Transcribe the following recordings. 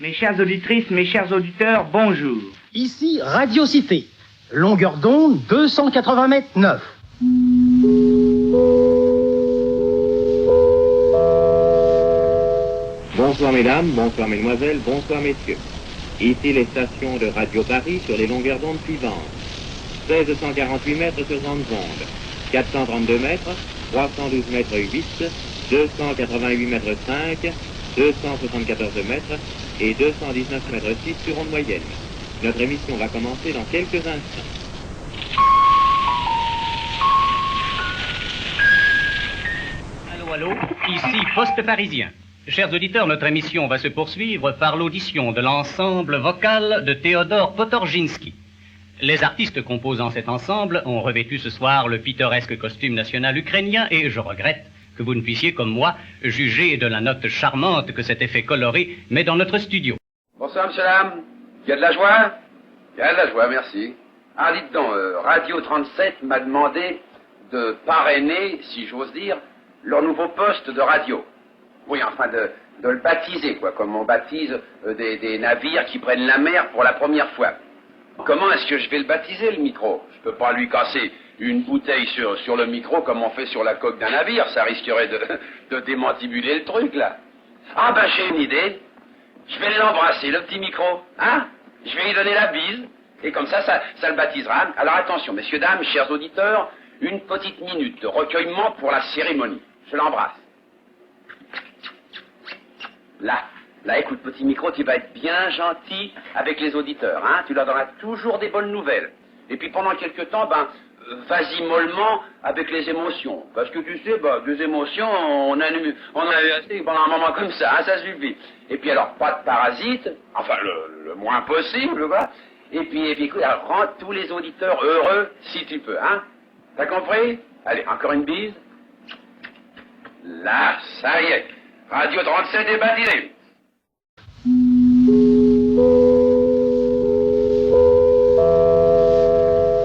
Mes chères auditrices, mes chers auditeurs, bonjour. Ici Radio Cité, longueur d'onde 280 mètres 9. Bonsoir mesdames, bonsoir mesdemoiselles, bonsoir messieurs. Ici les stations de Radio Paris sur les longueurs d'onde suivantes. 1648 mètres sur grandes ondes, 432 mètres, 312 mètres 8, 288 mètres 5, 274 mètres et 219 mètres 6 sur onde moyenne. Notre émission va commencer dans quelques instants. Allô, allô, ici Poste Parisien. Chers auditeurs, notre émission va se poursuivre par l'audition de l'ensemble vocal de Théodore Potorginski. Les artistes composant cet ensemble ont revêtu ce soir le pittoresque costume national ukrainien et je regrette que vous ne puissiez, comme moi, juger de la note charmante que cet effet coloré met dans notre studio. Bonsoir, monsieur Lam. Il y a de la joie? Il y a de la joie, merci. Ah, dites donc, Radio 37 m'a demandé de parrainer, si j'ose dire, leur nouveau poste de radio. Oui, enfin, de le baptiser, quoi, comme on baptise des navires qui prennent la mer pour la première fois. Comment est-ce que je vais le baptiser, le micro? Je peux pas lui casser une bouteille sur le micro comme on fait sur la coque d'un navire, ça risquerait de démantibuler le truc, là. Ah, ben, j'ai une idée. Je vais l'embrasser, le petit micro, hein? Je vais lui donner la bise, et comme ça le baptisera. Alors attention, messieurs, dames, chers auditeurs, une petite minute de recueillement pour la cérémonie. Je l'embrasse. Là, écoute, petit micro, tu vas être bien gentil avec les auditeurs, hein? Tu leur donneras toujours des bonnes nouvelles. Et puis pendant quelque temps, vas-y mollement avec les émotions. Parce que tu sais, des émotions, on en a eu assez pendant un moment comme ça, hein, ça suffit. Et puis alors, pas de parasites, enfin le moins possible, quoi. Et puis écoute, alors, rends tous les auditeurs heureux, si tu peux, hein? T'as compris? Allez, encore une bise. Là, ça y est. Radio 37 est baptisé.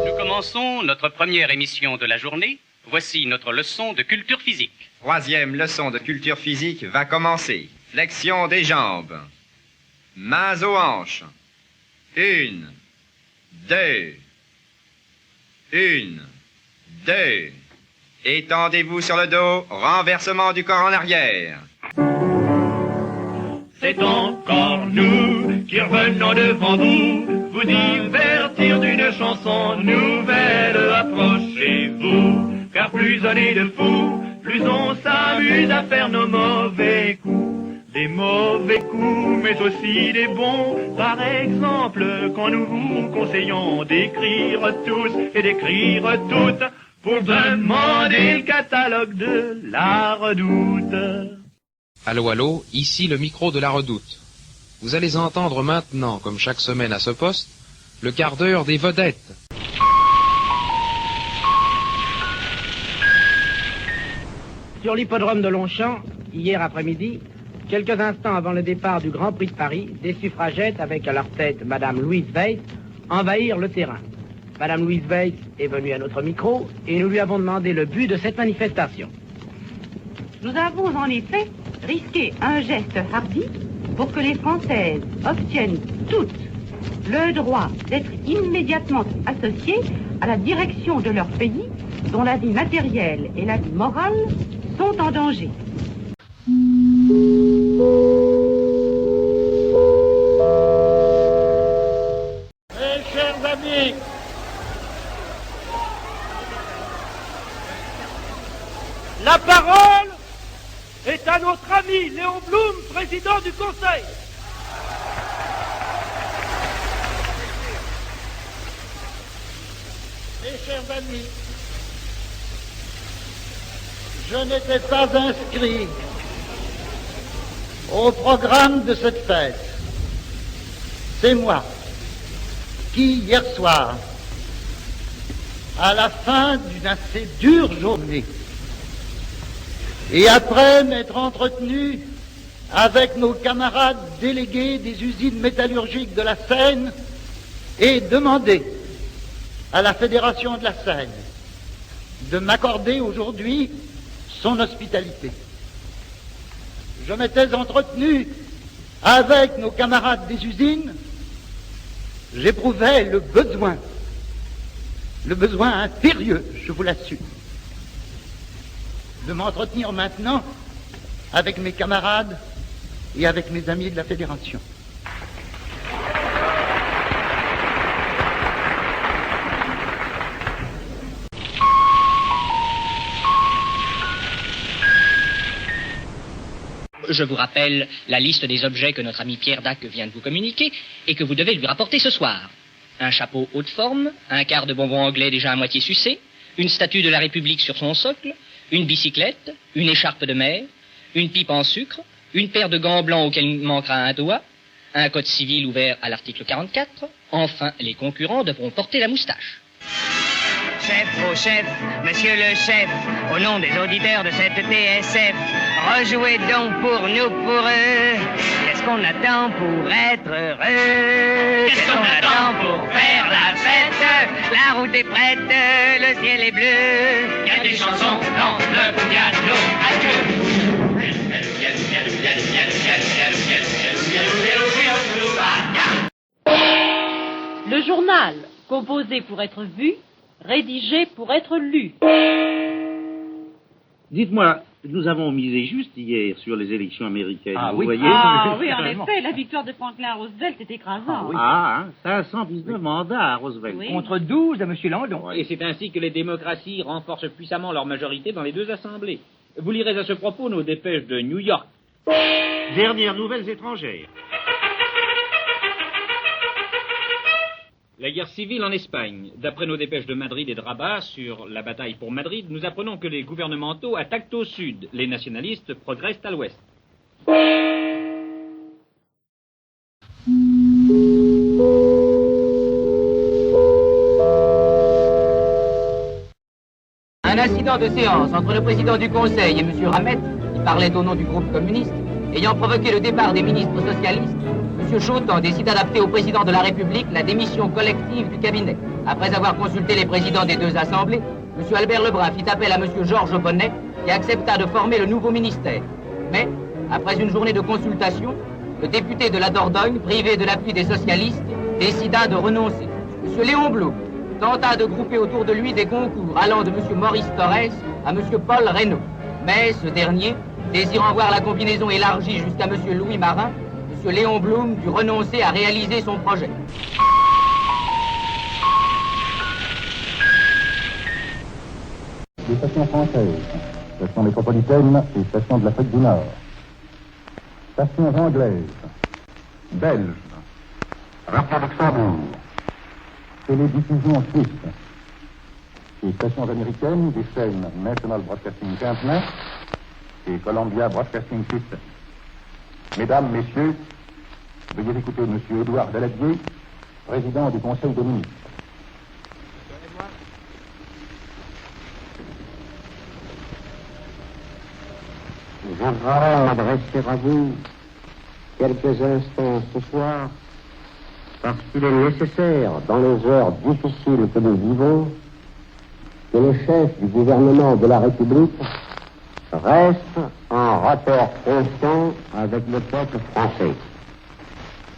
Nous commençons notre première émission de la journée. Voici notre leçon de culture physique. Troisième leçon de culture physique va commencer. Flexion des jambes. Mains aux hanches. 1, 2. 1, 2. Étendez-vous sur le dos, renversement du corps en arrière. C'est encore nous qui revenons devant vous divertir d'une chanson nouvelle. Approchez-vous, car plus on est de fous, plus on s'amuse à faire nos mauvais coups. Des mauvais coups, mais aussi des bons. Par exemple, quand nous vous conseillons d'écrire tous et d'écrire toutes, pour demander le catalogue de la Redoute. Allô, allô, ici le micro de la Redoute. Vous allez entendre maintenant, comme chaque semaine à ce poste, le quart d'heure des vedettes. Sur l'hippodrome de Longchamp, hier après-midi, quelques instants avant le départ du Grand Prix de Paris, des suffragettes, avec à leur tête Madame Louise Weiss, envahirent le terrain. Madame Louise Weiss est venue à notre micro et nous lui avons demandé le but de cette manifestation. Nous avons en effet risqué un geste hardi pour que les Françaises obtiennent toutes le droit d'être immédiatement associées à la direction de leur pays dont la vie matérielle et la vie morale sont en danger. Mes chers amis, la parole est à notre ami Léon Blum, président du Conseil. Mes chers amis, je n'étais pas inscrit au programme de cette fête. C'est moi qui, hier soir, à la fin d'une assez dure journée, et après m'être entretenu avec nos camarades délégués des usines métallurgiques de la Seine et demandé à la Fédération de la Seine de m'accorder aujourd'hui son hospitalité. Je m'étais entretenu avec nos camarades des usines, j'éprouvais le besoin impérieux, je vous l'assure, de m'entretenir maintenant avec mes camarades et avec mes amis de la Fédération. Je vous rappelle la liste des objets que notre ami Pierre Dac vient de vous communiquer et que vous devez lui rapporter ce soir. Un chapeau haute forme, un quart de bonbon anglais déjà à moitié sucé, une statue de la République sur son socle, une bicyclette, une écharpe de mer, une pipe en sucre, une paire de gants blancs auxquels il manquera un doigt, un code civil ouvert à l'article 44. Enfin, les concurrents devront porter la moustache. Chef au chef, monsieur le chef, au nom des auditeurs de cette TSF, rejouez donc pour nous, pour eux. Qu'est-ce qu'on attend pour être heureux? Qu'est-ce qu'on attend pour faire la fête? La route est prête, le ciel est bleu. Il y a des chansons dans le piano. Adieu. Le journal, composé pour être vu, rédigé pour être lu. Dites-moi, nous avons misé juste hier sur les élections américaines, vous voyez? Oui, en effet, la victoire de Franklin Roosevelt est écrasante. 519 mandats à Roosevelt. Oui. Contre 12 à M. Landon. Et c'est ainsi que les démocraties renforcent puissamment leur majorité dans les deux assemblées. Vous lirez à ce propos nos dépêches de New York. Dernières nouvelles étrangères. La guerre civile en Espagne. D'après nos dépêches de Madrid et de Rabat sur la bataille pour Madrid, nous apprenons que les gouvernementaux attaquent au sud. Les nationalistes progressent à l'ouest. Un incident de séance entre le président du Conseil et M. Ramet, qui parlait au nom du groupe communiste, ayant provoqué le départ des ministres socialistes, M. Chautemps décide d'adapter au président de la République la démission collective du cabinet. Après avoir consulté les présidents des deux assemblées, M. Albert Lebrun fit appel à M. Georges Bonnet, qui accepta de former le nouveau ministère. Mais, après une journée de consultation, le député de la Dordogne, privé de l'appui des socialistes, décida de renoncer. M. Léon Blum tenta de grouper autour de lui des concours allant de M. Maurice Torres à M. Paul Reynaud. Mais ce dernier, désirant voir la combinaison élargie jusqu'à M. Louis Marin, M. Léon Blum dut renoncer à réaliser son projet. Les stations françaises, stations métropolitaines et stations de l'Afrique du Nord. Stations anglaises, belges, Radio Luxembourg, télédiffusion suisse. Les stations américaines des chaînes National Broadcasting Company et Columbia Broadcasting System. Mesdames, Messieurs, veuillez écouter M. Édouard Daladier, président du Conseil des ministres. Je voudrais m'adresser à vous quelques instants ce soir parce qu'il est nécessaire, dans les heures difficiles que nous vivons, que le chef du gouvernement de la République reste en rapport constant avec le peuple français.